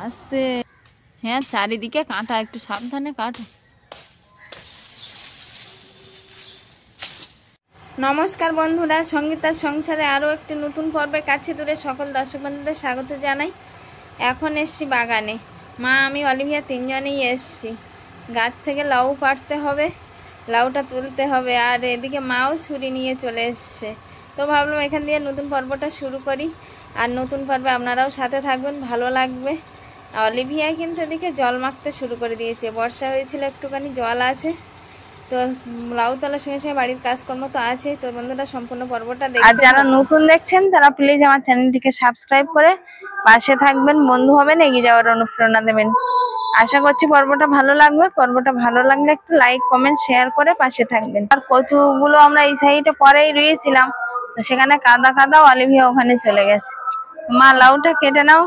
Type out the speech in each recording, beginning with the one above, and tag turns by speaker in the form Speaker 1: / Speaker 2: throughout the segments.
Speaker 1: আস্তে। হ্যাঁ, চারিদিকে কাঁটা, একটু সাবধানে কাটো। নমস্কার বন্ধুরা, সঙ্গীতার সংসারে আরও একটি নতুন পর্বে কাছে দূরে সকল দর্শক বন্ধুদের স্বাগত জানাই। এখন এসছি বাগানে, মা আমি অলিভিয়া তিনজনেই এসছি। গাছ থেকে লাউ পাড়তে হবে, লাউটা তুলতে হবে, আর এদিকে মাও ছুরি নিয়ে চলে এসছে। তো ভাবলাম এখান দিয়ে নতুন পর্বটা শুরু করি, আর নতুন পর্বে আপনারাও সাথে থাকবেন, ভালো লাগবে। অলিভিয়া কিন্তু এদিকে জল মাখতে শুরু করে দিয়েছে, বর্ষা হয়েছিল একটুখানি জল আছে। তো লাউ তোলার সঙ্গে সঙ্গে বাড়ির কাজকর্ম তো আছে। তো বন্ধুরা সম্পূর্ণ পর্বটা দেখতে, আর যারা নতুন দেখছেন তারা প্লিজ আমার চ্যানেলটিকে সাবস্ক্রাইব করে পাশে থাকবেন, বন্ধু হবেন, এগিয়ে যাওয়ার অনুপ্রেরণা দেবেন। আশা করছি পর্বটা ভালো লাগবে। পর্বটা ভালো লাগলে একটু লাইক কমেন্ট শেয়ার করে পাশে থাকবেন। আর কচুগুলো আমরা এই সাইডে পরেই রয়েছিলাম, তো সেখানে কাদা কাদা, অলিভিয়া ওখানে চলে গেছে। মা লাউটা কেটে নাও।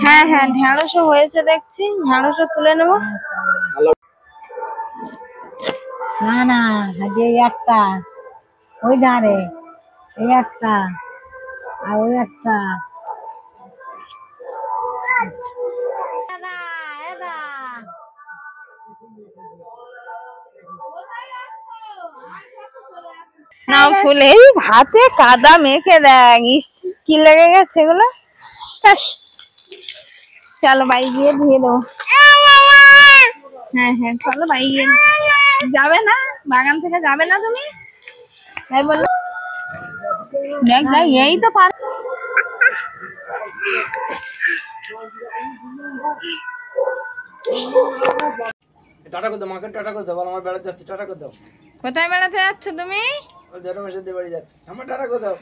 Speaker 1: হ্যাঁ হ্যাঁ, ঢেঁড়সও হয়েছে দেখছি, ঢেঁড়সও তুলে নেবো।
Speaker 2: না না, এই একটা ওই ধারে, এই একটা আর ওই একটা।
Speaker 1: নাও ফুল, এই হাতে কাদা মেখে দেখ, ইস কি লেগে গেছে এগুলো। চলো বাড়ি গিয়ে ধুয়ে দেবো। হ্যাঁ হ্যাঁ, চলো বাড়ি গিয়ে। যাবে না বাগান থেকে, যাবে না তুমি? তাই বললো, দেখ দেখ, এই তো পার।
Speaker 3: টাটা করে দাও মাকে, টাটা করে দাও, বল আমার বেড়াতে যাচ্ছি, টাটা করে দাও।
Speaker 1: কোথায় বেড়াতে যাচ্ছ তুমি?
Speaker 3: ওই জেঠু মেশিদের বাড়ি যাচ্ছি, আমার টাটা করে দাও।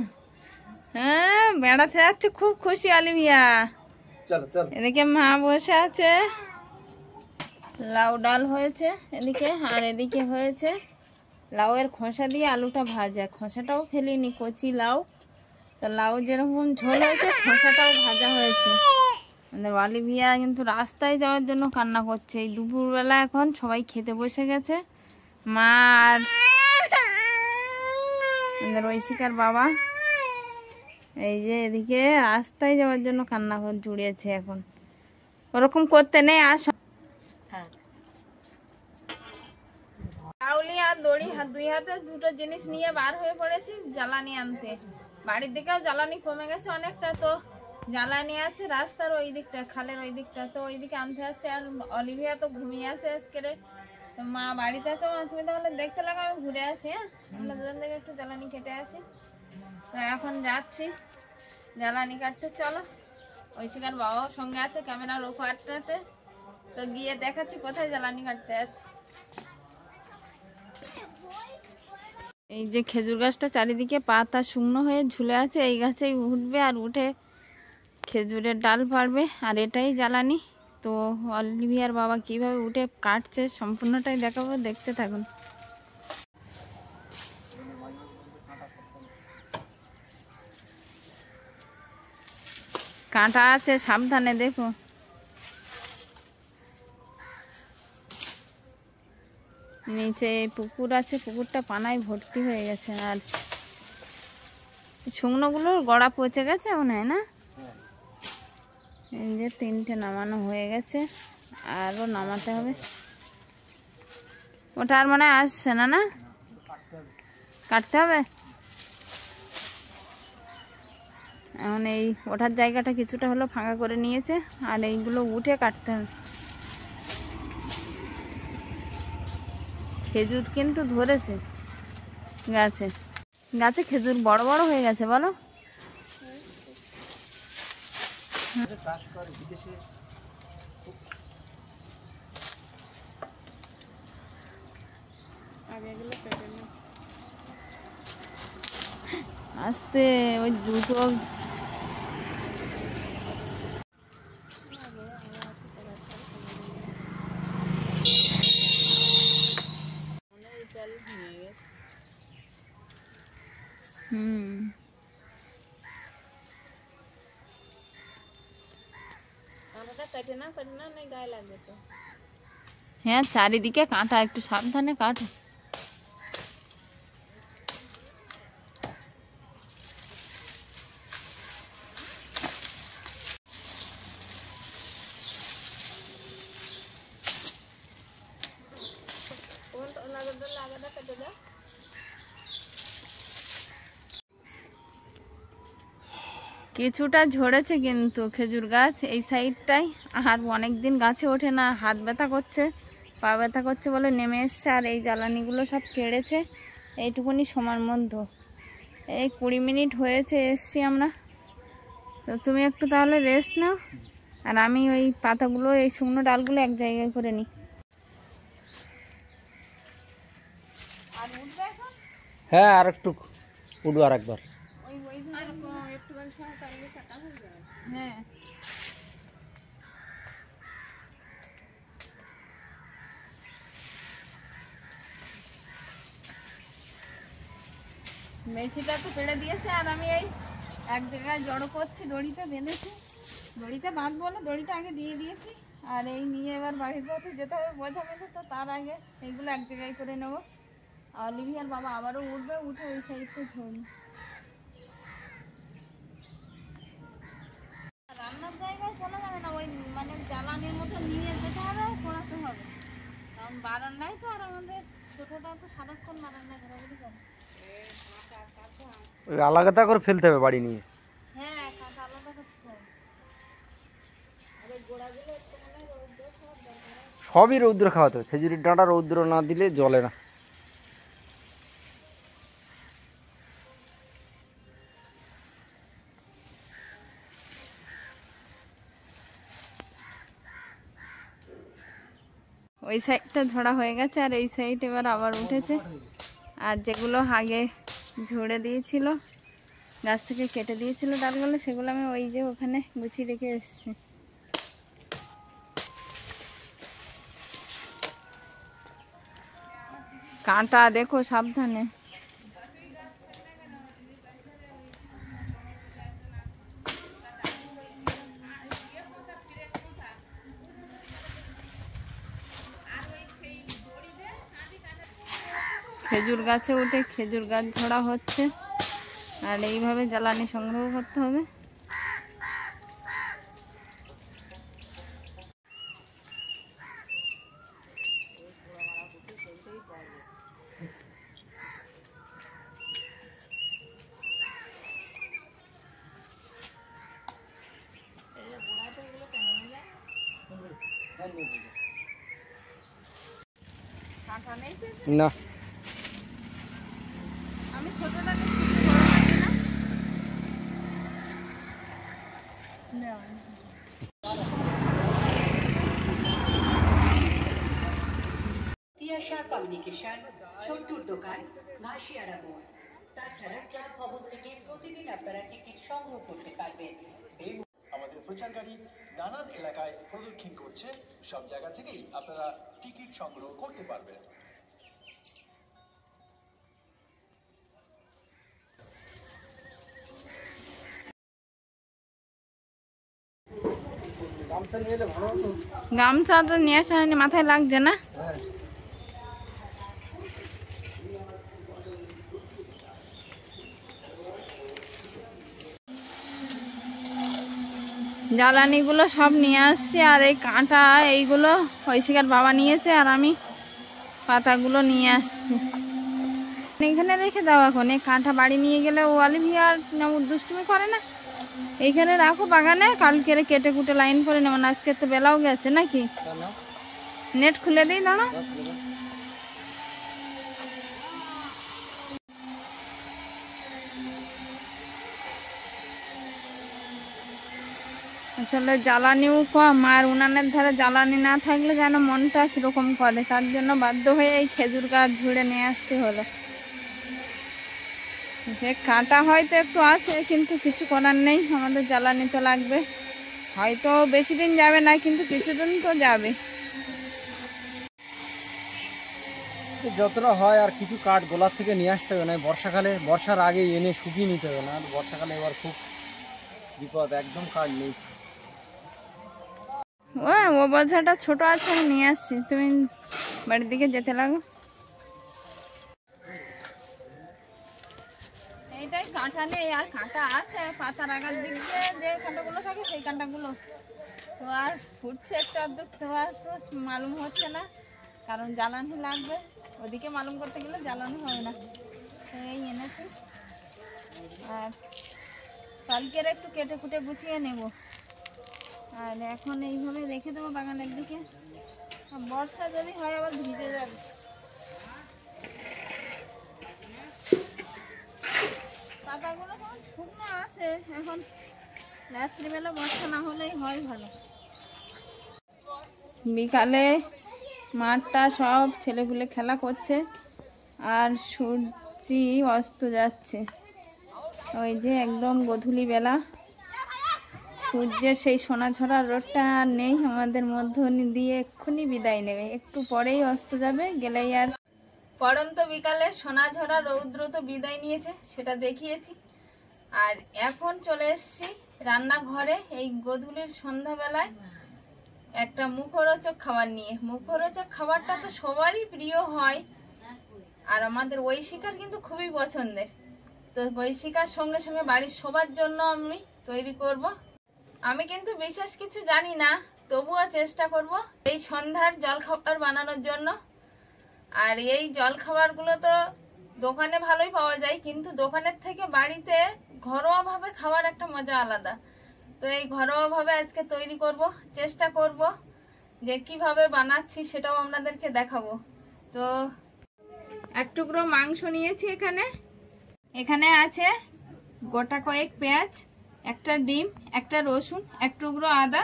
Speaker 1: হ্যাঁ, বেড়াতে যাচ্ছ, খুব খুশি অলিভিয়া।
Speaker 3: চলো চলো।
Speaker 1: এদিকে মা বসে আছে, লাউ ডাল হয়েছে এদিকে, আর এদিকে হয়েছে লাউয়ের খোসা দিয়ে আলুটা ভাজা। খোসাটাও ফেলিনি, কচি লাউ, তো লাউ যেরকম ঝোল হয়েছে খোসাটাও ভাজা হয়েছে। আমাদের অলিভিয়া কিন্তু রাস্তায় যাওয়ার জন্য কান্না করছে। এই দুপুরবেলা এখন সবাই খেতে বসে গেছে, মা আর আমাদের ঐশিকার বাবা। এই যে এদিকে রাস্তায় যাওয়ার জন্য কান্না জুড়িয়েছে। এখন ওরকম করতে নেই, আস। কাউলি আর দড়ি, দুই হাতে দুটো জিনিস নিয়ে বার হয়ে পড়েছি জ্বালানি আনতে। বাড়ির দিকেও জ্বালানি কমে গেছে অনেকটা, তো জ্বালানি আছে রাস্তার ওই দিকটা, খালের ওই দিকটা, তো ওই দিকে আনতে হচ্ছে। আর অলিভিয়া তো ঘুমিয়ে আছে আজকে, তো মা বাড়িতে আছে। তুমি তাহলে দেখতে লাগো, আমি ঘুরে আসি। হ্যাঁ, আমরা দুজন থেকে একটু জ্বালানি কেটে আসি। তো এখন যাচ্ছি জ্বালানি কাটতে। চলো, ঐশিকার বাবাও সঙ্গে আছে ক্যামেরার ওপারটাতে, তো গিয়ে দেখাচ্ছি কোথায় জ্বালানি কাটতে যাচ্ছি। এই যে খেজুর গাছটা চারিদিকে পাতা শুকনো হয়ে ঝুলে আছে, এই গাছেই উঠবে আর উঠে খেজুরের ডাল পারবে, আর এটাই জ্বালানি। তো অলিভিয়ার বাবা কিভাবে উঠে কাটছে সম্পূর্ণটাই দেখাবো, দেখতে থাকুন। কাঁটা আছে, সাবধানে দেখো। নিচে পুকুর আছে, পুকুরটা পানায় ভর্তি হয়ে গেছে, আর শুকনোগুলোর গড়া পচে গেছে মনে হয় না। এই যে তিনটে নামানো হয়ে গেছে, আরও নামাতে হবে। ওটা আর মনে হয় আসছে না, না কাটতে হবে। এখন এই ওঠার জায়গাটা কিছুটা হলো ফাঁকা করে নিয়েছে, আর এইগুলো উঠে কাটতে হবে। খেজুর কিন্তু ধরেছে গাছে, গাছে খেজুর বড় বড় হয়ে গেছে বলো। আস্তে, ওই জুতো। হ্যাঁ, চারিদিকে কাঁটা, একটু সাবধানে কাটো। কিছুটা ঝরেছে কিন্তু খেজুর গাছ এই সাইডটাই, আর অনেক দিন গাছে ওঠে না, হাত ব্যথা করছে, পা ব্যথা করছে বলে নেমে এসছে। আর এই জ্বালানিগুলো সব কেড়েছে এইটুকুনি সময়ের মধ্যে। এই 20 মিনিট হয়েছে এসছি আমরা। তো তুমি একটু তাহলে রেস্ট নাও, আর আমি ওই পাতাগুলো, এই শুকনো ডালগুলো এক জায়গায় করে নিই। আর উঠবে এখন?
Speaker 3: হ্যাঁ, আর একটু উঠবো আর একবার।
Speaker 1: হ্যাঁ, বেশিটা তো পেড়ে দিয়েছে, আর আমি এই এক জায়গায় জড়ো করছি, দড়িতে বেঁধেছি। দড়িতে বাঁধবো না, দড়িটা আগে দিয়ে দিয়েছি। আর এই নিয়ে এবার বাড়ির পথে যেতে হবে বোঝা বেঁধে, তো তার আগে এইগুলো এক জায়গায় করে নেবো। আর অলিভিয়ার বাবা আবারও উঠবে, উঠে ওই সাইডটা ধরবে। রান্নার জায়গায় চলা যাবে না, ওই মানে জ্বালানির মতো নিয়ে যেতে হবে, পোড়াতে হবে। কারণ বারান্দায় তো, আর আমাদের ছোটোটা তো সারাক্ষণ বারান্দায় ঘোরাঘুরি করে।
Speaker 3: ওই আলাদা করে ফেলতে হবে বাড়ি নিয়ে।
Speaker 1: হ্যাঁ, কাঁচা আলাদা করতে হবে। আর ওই গোড়াগুলো একটু মানে রৌদ্র সব দরকার।
Speaker 3: সবই রৌদ্র খাওয়াতে হবে, খেজুরির ডাঁটা রৌদ্র না দিলে জ্বলে না।
Speaker 1: ওই সাইডটা ঝরা হয়ে গেছে, আর এই সাইড এবার আবার উঠেছে। আর যেগুলো আগে ঝরে দিয়েছিল, গাছ থেকে কেটে দিয়েছিল ডালগুলো, সেগুলো আমি ওই যে ওখানে গুছিয়ে রেখে এসেছি। কাঁটা দেখো, সাবধানে। খেজুর গাছে উঠে খেজুর গাছ ঝরা হচ্ছে, আর এইভাবে জ্বালানি সংগ্রহ করতে হবে।
Speaker 3: না,
Speaker 1: আমি ছোটটা নিচ্ছি, বড় নিচ্ছি না।
Speaker 4: তিয়াশা কমিউনিকেশন, ছোট্টুর দোকান, মাসিয়ারা মোড়। তাছাড়া ক্লাব ভবন থেকে প্রতিদিন আপনারা টিকিট সংগ্রহ করতে পারবেন।
Speaker 5: আমাদের প্রচার গাড়ি নানান এলাকায় প্রদক্ষিণ করছে, সব জায়গা থেকেই আপনারা টিকিট সংগ্রহ করতে পারবেন।
Speaker 3: গামছা নিয়ে এলে ভালো হতো।
Speaker 1: গামছাটা নিয়ে আসা হয়নি, মাথায় লাগছে না। জ্বালানিগুলো সব নিয়ে আসছি, আর এই কাঁটা এইগুলো ঐশিকার বাবা নিয়েছে, আর আমি পাতাগুলো নিয়ে আসছি। এখানে রেখে দাও, এখন এই কাঁটা বাড়ি নিয়ে গেলে ও অলিভিয়া দুষ্টুমি করে না। এইখানে রাখো বাগানে, কালকে কেটে কুটে লাইন করে নেব। আজকে তো বেলাও গেছে নাকি, নেট খুলে দিই, দাঁড়া। আসলে জ্বালানিও কম, আর উনানের ধারে জ্বালানি না থাকলে যেন মনটা কিরকম করে, তার জন্য বাধ্য হয়ে এই খেজুর গাছ ঝুড়ে নিয়ে আসতে হলো। সে কাঁটা হয়তো একটু আছে, কিন্তু কিছু করার নেই, আমাদের জ্বালানি তো লাগবে। হয়তো বেশি দিন যাবে না, কিন্তু কিছুদিন তো যাবে।
Speaker 3: যতটা হয় আর কিছু কাঠ গোলার থেকে নিয়ে আসতে হবে, না বর্ষাকালে, বর্ষার আগে এনে শুকিয়ে নিতে হবে, না বর্ষাকালে এবার খুব বিপদ, একদম কাঠ নেই।
Speaker 1: ও বোঝাটা ছোট আছে, আমি নিয়ে আসছি, তুমি বাড়ির দিকে যেতে লাগো। এইটাই কাঁটা নেই, আর কাঁটা আছে পাতার আগার দিক দিয়ে যে কাঁটাগুলো থাকে সেই কাঁটাগুলো তো আর ফুটছে একটু আধটু, তো আর তো মালুম হচ্ছে না, কারণ জ্বালানি লাগবে। ওদিকে মালুম করতে গেলে জ্বালানি হবে না, এই এনেছি। আর কালকের একটু কেটে কুটে গুছিয়ে নেব। আর এখন এইভাবে রেখে দেবো বাগানের দিকে। বর্ষা যদি হয় আবার ভিজে যাবে। পাতাগুলো কেমন শুকনো আছে, এখন রাত্রিবেলা বর্ষা না হলেই হয় ভালো। বিকালে মাঠটা সব ছেলেপুলে খেলা করছে আর সূর্যি অস্ত যাচ্ছে। ওই যে একদম গোধূলি বেলা সূর্যের সেই সোনাঝরা রোদটা আর নেই আমাদের মধ্য দিয়ে, এক্ষুনি বিদায় নেবে, একটু পরেই অস্ত যাবে, গেলেই আর। পড়ন্ত বিকালে সোনাঝরা রৌদ্র তো বিদায় নিয়েছে, সেটা দেখিয়েছি। আর এখন চলে এসেছি রান্নাঘরে এই গোধূলির সন্ধ্যাবেলায় একটা মুখরোচক খাবার নিয়ে। মুখরোচক খাবারটা তো সবারই প্রিয় হয়, আর আমাদের ঐশিকার কিন্তু খুবই পছন্দের। তো ঐশিকার সঙ্গে সঙ্গে বাড়ির সবার জন্য আমি তৈরি করব। আমি কিন্তু বিশেষ কিছু জানি না, তবুও চেষ্টা করব এই সন্ধ্যার জলখাবার বানানোর জন্য। আর এই জলখাবারগুলো তো দোকানে ভালোই পাওয়া যায়, কিন্তু দোকানের থেকে বাড়িতে ঘরোয়াভাবে খাওয়ার একটা মজা আলাদা। তো এই ঘরোয়াভাবে আজকে তৈরি করব, চেষ্টা করব যে কিভাবে বানাচ্ছি সেটাও আপনাদেরকে দেখাবো। তো এক টুকরো মাংস নিয়েছি এখানে আছে গোটা কয়েক পেঁয়াজ, একটা ডিম, একটা রসুন, এক টুকরো আদা,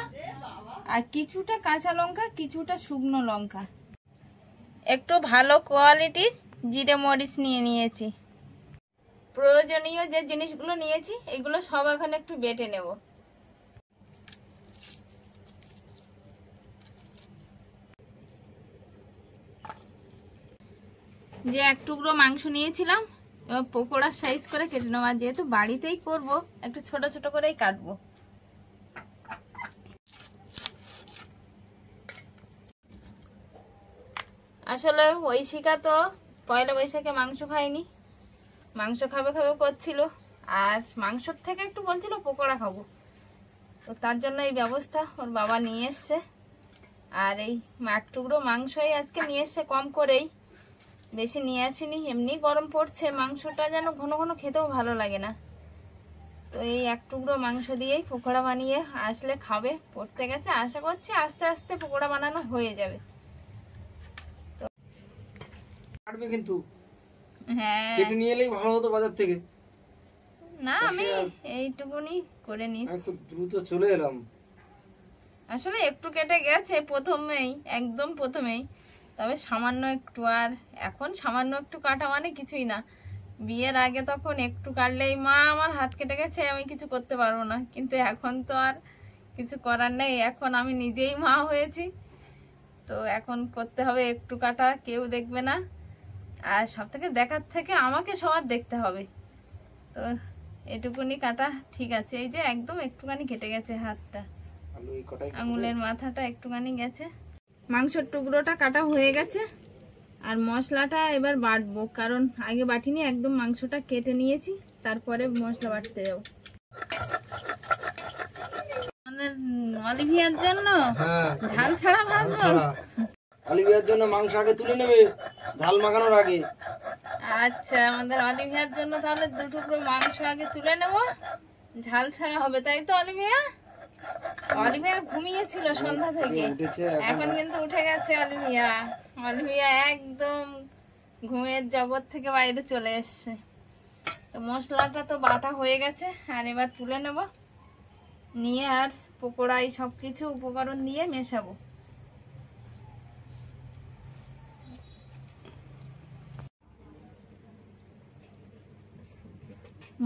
Speaker 1: আর কিছুটা কাঁচা লঙ্কা, কিছুটা শুকনো লঙ্কা, একটু ভালো কোয়ালিটির জিরে মরিচ নিয়েছি। প্রয়োজনীয় যে জিনিসগুলো নিয়েছি এগুলো সব এখন একটু বেটে নেব। যে এক টুকরো মাংস নিয়েছিলাম, এবার পকোড়ার সাইজ করে কেটে নেওয়া, যেহেতু বাড়িতেই করব একটু ছোট ছোট করেই কাটবো। আসলে ঐশিকা তো পয়লা বৈশাখে মাংস খায়নি, মাংস খাবে করছিল, আর মাংসর থেকে একটু বলছিল পকোড়া খাবো। তো তার জন্য এই ব্যবস্থা ওর বাবা নিয়ে এসছে। আর এই এক টুকরো মাংসই আজকে নিয়ে এসছে, কম করেই, বেশি নিয়ে আসিনি। এমনি গরম পড়ছে, মাংসটা যেন ঘন ঘন খেতেও ভালো লাগে না। তো এই এক টুকরো মাংস দিয়েই পকোড়া বানিয়ে আসলে খাবে, পড়তে গেছে, আশা করছি আস্তে আস্তে পকোড়া বানানো হয়ে যাবে।
Speaker 3: কাটবে কিন্তু,
Speaker 1: হ্যাঁ
Speaker 3: কেটে নিয়ে এলেই ভালো হতো বাজার থেকে।
Speaker 1: না আমি এইটুকুনি করে নি,
Speaker 3: একটু দ্রুত চলে এলাম।
Speaker 1: আসলে একটু কেটে গেছে প্রথমেই, একদম প্রথমেই, তবে সামান্য একটু। আর এখন সামান্য একটু কাটা মানে কিছুই না। বিয়ের আগে তখন একটু কাটলেই মা আমার হাত কেটে গেছে, আমি কিছু করতে পারবো না। কিন্তু এখন তো আর কিছু করার নেই, এখন আমি নিজেই মা হয়েছি, তো এখন করতে হবে একটু কাটা, কেউ দেখবে না। আর সব থেকে দেখার থেকে আমাকে সবার দেখতে হবে। তো এটুকুনি কাটা ঠিক আছে। এই যে একদম একটুখানি কেটে গেছে হাতটা, আঙুলের মাথাটা একটুখানি গেছে। মাংসের টুকরোটা কাটা হয়ে গেছে, আর মশলাটা এবার বাটবো, কারণ আগে বাটিনি, একদম মাংসটা কেটে নিয়েছি, তারপরে মশলা বাটতে যাবো। আমাদের অলিভিয়ার জন্য ঝাল ছাড়া ভাজবো।
Speaker 3: অলিভিয়ার জন্য মাংস আগে তুলে নেবে, ঝাল মাখানোর আগে।
Speaker 1: আচ্ছা, আমাদের অলিভিয়ার জন্য তাহলে দু টুকরো মাংস আগে তুলে নেব, ঝাল ছাড়া হবে, তাই তো? অলিভিয়া ঘুমিয়েছিল সন্ধ্যা থেকে, এখন কিন্তু উঠে গেছে। অলিভিয়া একদম ঘুমের জগৎ থেকে বাইরে চলে এসছে। তো মশলাটা তো বাটা হয়ে গেছে, আর এবার তুলে নেব, নিয়ে আর পকোড়ায় সবকিছু উপকরণ দিয়ে মেশাবো।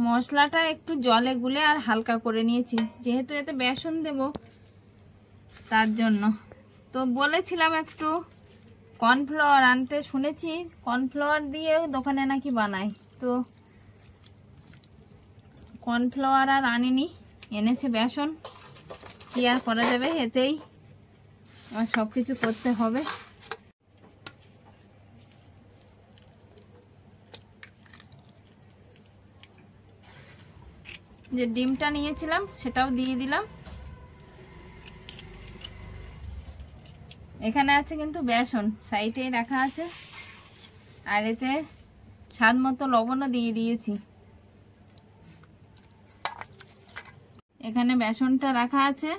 Speaker 1: মশলাটা একটু জলে গুলে আর হালকা করে নিয়েছি, যেহেতু এতে বেসন দেব তার জন্য। তো বলেছিলাম একটু কর্নফ্লাওয়ার আনতে, শুনেছি কর্নফ্লাওয়ার দিয়ে দোকানে নাকি বানায়। তো কর্নফ্লাওয়ার আর আনিনি, এনেছে বেসন। কি আর করা যাবে, এতেই আমার সব কিছু করতে হবে। যে ডিমটা নিয়েছিলাম সেটাও দিয়ে দিলাম। এখানে আছে কিন্তু বেসন, সাইডে রাখা আছে, আর এতে স্বাদ মতো লবণও দিয়ে দিয়েছি। এখানে বেসনটা রাখা আছে।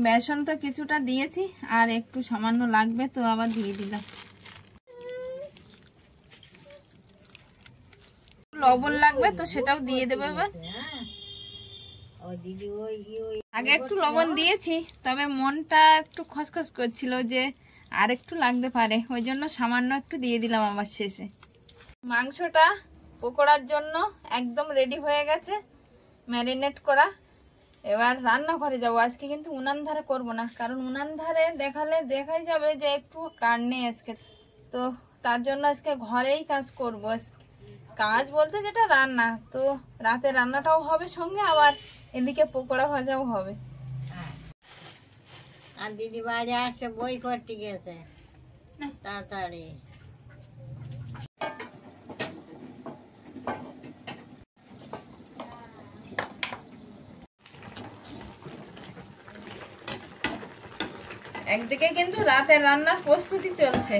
Speaker 1: বেসন তো কিছুটা দিয়েছি, আর একটু সামান্য লাগবে, তো আবার দিয়ে দিলাম। লবণ লাগবে তো সেটাও দিয়ে দেবো এবার। আগে একটু লবণ দিয়েছি, তবে মনটা একটু খসখস করছিল যে আর একটু লাগতে পারে, ওই জন্য সামান্য একটু দিয়ে দিলাম আবার শেষে। মাংসটা পকোড়ার জন্য একদম রেডি হয়ে গেছে, ম্যারিনেট করা। এবার রান্নাঘরে যাবো। আজকে কিন্তু উনান ধারে করবো না, কারণ উনান ধারে দেখাই যাবে যে একটু কার নেই আজকে, তো তার জন্য আজকে ঘরেই কাজ করবো। কাজ বলতে যেটা রান্না, তো রাতে রান্নাটাও হবে সঙ্গে, আবার এদিকে পকোড়া ভাজাও হবে।
Speaker 2: আর দিদি বাইরে আসে বই করতে গেছে তাড়াতাড়ি।
Speaker 1: একদিকে কিন্তু রাতের রান্নার প্রস্তুতি চলছে।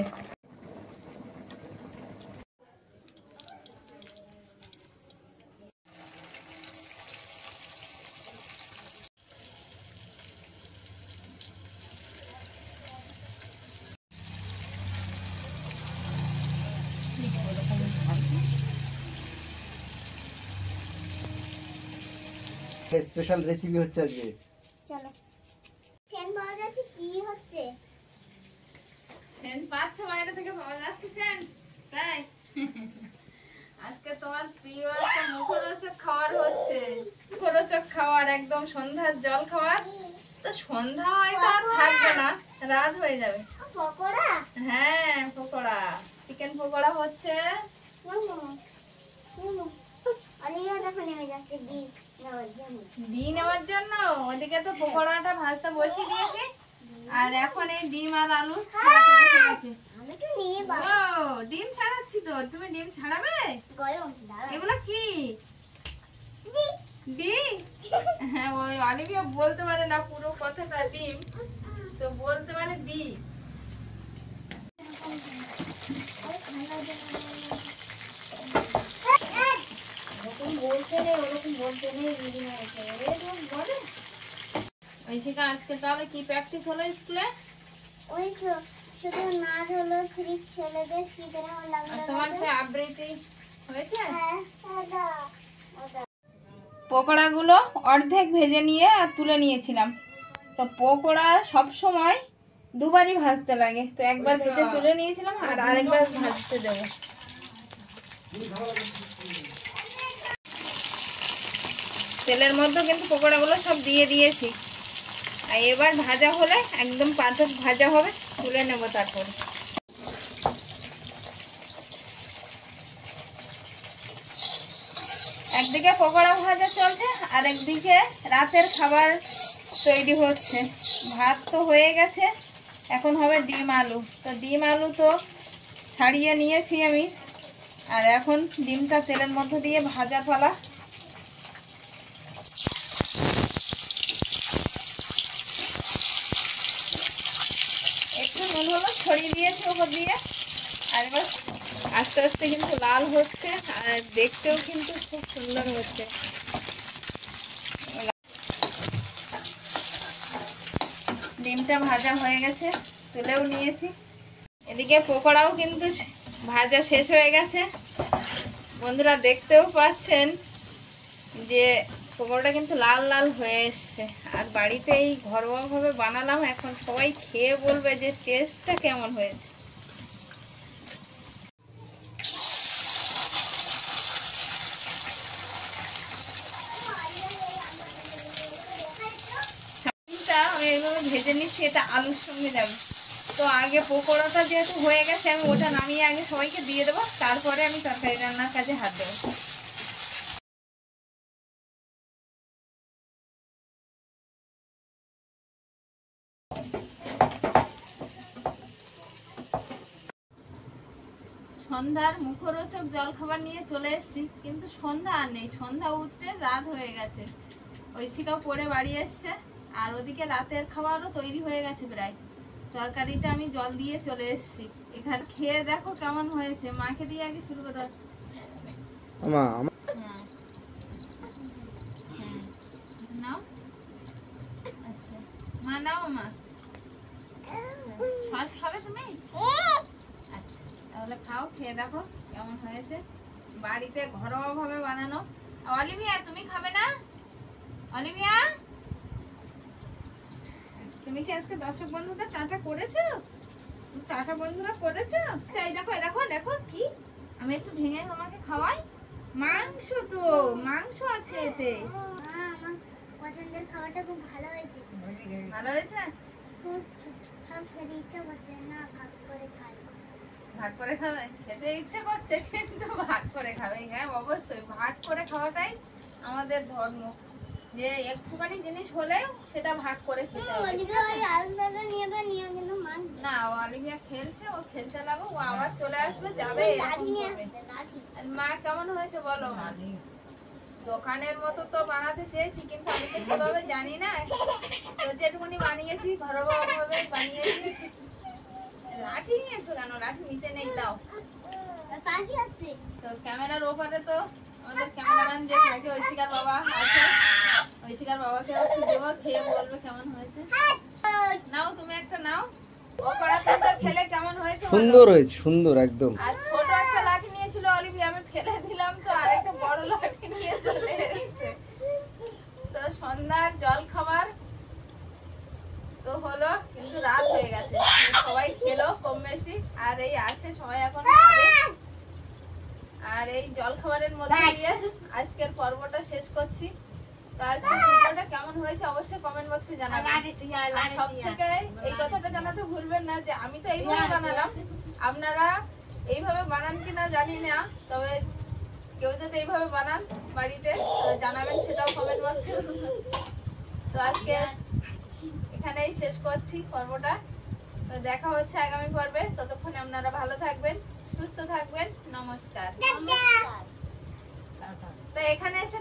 Speaker 3: স্পেশাল রেসিপি হচ্ছে আজকে।
Speaker 6: চলো ফ্যান পাওয়া যাচ্ছে কি হচ্ছে?
Speaker 1: সেন্ট পাচ্ছ বাইরে থেকে, পাওয়া যাচ্ছে সেন্ট, তাই? আজকে তোমার প্রিয় একটা মুখরোচক খাবার হচ্ছে, মুখরোচক খাবার, একদম সন্ধ্যার জল খাবার। তো সন্ধ্যা হয়তো আর থাকবে না, রাত হয়ে যাবে।
Speaker 6: পকোড়া?
Speaker 1: হ্যাঁ, পকোড়া, চিকেন পকোড়া হচ্ছে।
Speaker 6: অলিভিয়া দেখো নেমে যাচ্ছে ডিম নেওয়ার জন্য।
Speaker 1: ডিম নেওয়ার জন্য ওদিকে তো পকোড়াটা ভাজতে বসিয়ে দিয়েছি, আর এখন এই ডিম আর আলু ছাড়াতে বসে গেছে।
Speaker 6: আমি তো নিয়ে
Speaker 1: ও, ডিম ছাড়াচ্ছি তো, তুমি ডিম ছাড়াবে?
Speaker 6: গরম দাঁড়া।
Speaker 1: এগুলো কি ডিম? হ্যাঁ, ওই অলিভিয়া বলতে পারে না পুরো কথাটা ডিম, তো বলতে পারে ডিম। ওরকম বলতে নেই, ওরকম বলতে নেই, দিদি এরকম বলে। ঐশিকা, আজকে তাহলে কি প্র্যাকটিস হলো স্কুলে?
Speaker 6: ওই তো শুধু নাচ হলো, থ্রি ছেলেদের শীতের আমার
Speaker 1: আর
Speaker 6: লাগলো।
Speaker 1: তোমার সে আবৃত্তি হয়েছে?
Speaker 6: হ্যাঁ ওটা ওটা
Speaker 1: পকোড়াগুলো অর্ধেক ভেজে নিয়ে আর তুলে নিয়েছিলাম। তো পকোড়া সব সময় দুবারই ভাজতে লাগে, তো একবার ভেজে তুলে নিয়েছিলাম আর আরেকবার ভাজতে দেব। তেলের মধ্যে কিন্তু পকোড়াগুলো সব দিয়ে দিয়েছি, আর এবার ভাজা হলে একদম পারফেক্ট ভাজা হবে, তুলে নেব তারপর। একদিকে পকোড়া ভাজা চলছে, আর একদিকে রাতের খাবার তৈরি হচ্ছে। ভাত তো হয়ে গেছে, এখন হবে ডিম আলু। তো ডিম আলু তো ছাড়িয়ে নিয়েছি আমি, আর এখন ডিমটা তেলের মধ্যে দিয়ে ভাজা ফেলা। একটু নুন হলুদ ছড়িয়ে দিয়েছি ওপর দিয়ে, আর এবার আস্তে আস্তে কিন্তু লাল হচ্ছে, আর দেখতেও কিন্তু খুব সুন্দর হচ্ছে। ডিমটা ভাজা হয়ে গেছে, তুলেও নিয়েছি। এদিকে পকোড়াও কিন্তু ভাজা শেষ হয়ে গেছে। বন্ধুরা দেখতেও পাচ্ছেন যে পকোড়াটা কিন্তু লাল লাল হয়ে এসছে, আর বাড়িতে এই ঘরোয়াভাবে বানালাম, এখন সবাই খেয়ে বলবে যে টেস্টটা কেমন হয়েছে। আমি এইভাবে ভেজে নিচ্ছি, এটা আলুর সঙ্গে যাবে। তো আগে পকোড়াটা যেহেতু হয়ে গেছে, আমি ওটা নামিয়ে আগে সবাইকে দিয়ে দেবো, তারপরে আমি তরকারি রান্নার কাজে হাত দেবো। সন্ধ্যার মুখরোচক জলখাবার নিয়ে চলে এসেছি, কিন্তু সন্ধ্যা আর নেই, সন্ধ্যা উঠতে রাত হয়ে গেছে। ঐশিকাও পড়ে বাড়ি এসছে, আর ওদিকে রাতের খাবারও তৈরি হয়ে গেছে প্রায়। তরকারিটা আমি জল দিয়ে চলে এসেছি। এখানে খেয়ে দেখো কেমন হয়েছে। মাকে দিয়ে আগে শুরু করো।
Speaker 3: মা
Speaker 1: হ্যাঁ হ্যাঁ নাও। আচ্ছা মা নাও। মা সস খাবে তুমি? আচ্ছা তাহলে খাও, খেয়ে দেখো কেমন হয়েছে। বাড়িতে ঘরোয়া ভাবে বানানো। অলিভিয়া তুমি খাবে না? অলিভিয়া তুমি কি আজকে দর্শক বন্ধুদের টাটা করেছো? টাটা বন্ধুরা করেছো? চাই দেখো দেখো দেখো কি আমি একটু ভেঙে তোমাকে খাওয়াই। মাংস তো মাংস আছে এতে।
Speaker 6: মা আমার পছন্দের খাবারটা খুব ভালো হয়েছে।
Speaker 1: ভালো হয়েছে?
Speaker 6: খুব সব খেতে ইচ্ছা করছে না, ভাগ করে খাই।
Speaker 1: ভাগ করে খাবে? খেতে ইচ্ছে করছে কিন্তু ভাগ করে খাবে। হ্যাঁ অবশ্যই ভাগ করে খাওয়াটাই আমাদের ধর্ম, যে একটুখানি জিনিস হলেও সেটা ভাগ করে খেতে হবে।
Speaker 6: অলিভিয়া ওই আলুটা নিয়ে কিন্তু মা
Speaker 1: না অলিভিয়া খেলছে, ও খেলতে লাগো, ও আবার চলে আসবে যাবে
Speaker 6: লাঠি
Speaker 1: এরকম
Speaker 6: নিয়ে
Speaker 1: করবে।
Speaker 6: আসছে, লাঠি।
Speaker 1: আর মা কেমন হয়েছে বলো? মা দোকানের মতো তো বানাতে চেয়েছি কিন্তু আমি তো সেভাবে জানি না, তো যেটুকুনি বানিয়েছি ঘরোয়া ভাবে বানিয়েছি। লাঠি নিয়েছো কেন? লাঠি নিতে নেই, দাও।
Speaker 6: পাখি আসছে।
Speaker 1: তো ক্যামেরার ওপারে তো আমাদের ক্যামেরাম্যান যে থাকে ঐশিকার বাবা আছে, ঐশিকার বাবাকে একটু দেবো, খেয়ে বলবে কেমন হয়েছে। নাও তুমি একটা নাও। ও কড়া তো খেলে কেমন হয়েছে বলো।
Speaker 3: সুন্দর হয়েছে, সুন্দর একদম।
Speaker 1: আর ছোট একটা লাঠি নিয়েছিল অলিভিয়া, আমি ফেলে দিলাম তো আরেকটা বড় লাঠি নিয়ে চলে এসেছে। তো সন্ধ্যার জল খাবার তো হলো, কিন্তু রাত হয়ে গেছে। সবাই খেলো কম বেশি, আর এই আছে সবাই এখন খাবে। আর এই জল খাবারের মধ্যে দিয়ে আজকের পর্বটা শেষ করছি। তো আজকের ভিডিওটা কেমন হয়েছে অবশ্যই কমেন্ট বক্সে জানাবেন। আর সবথেকে এই কথাটা জানাতে ভুলবেন না যে আমি তো এইভাবে বানালাম, আপনারা এইভাবে বানান কিনা জানি না, তবে কেউ যদি এইভাবে বানান বাড়িতে জানাবেন, সেটাও কমেন্ট বক্সে। তো আজকে এখানেই শেষ করছি পর্বটা। তো দেখা হচ্ছে আগামী পর্বে। ততক্ষণে আপনারা ভালো থাকবেন, সুস্থ থাকবেন। নমস্কার। তো এখানে এসে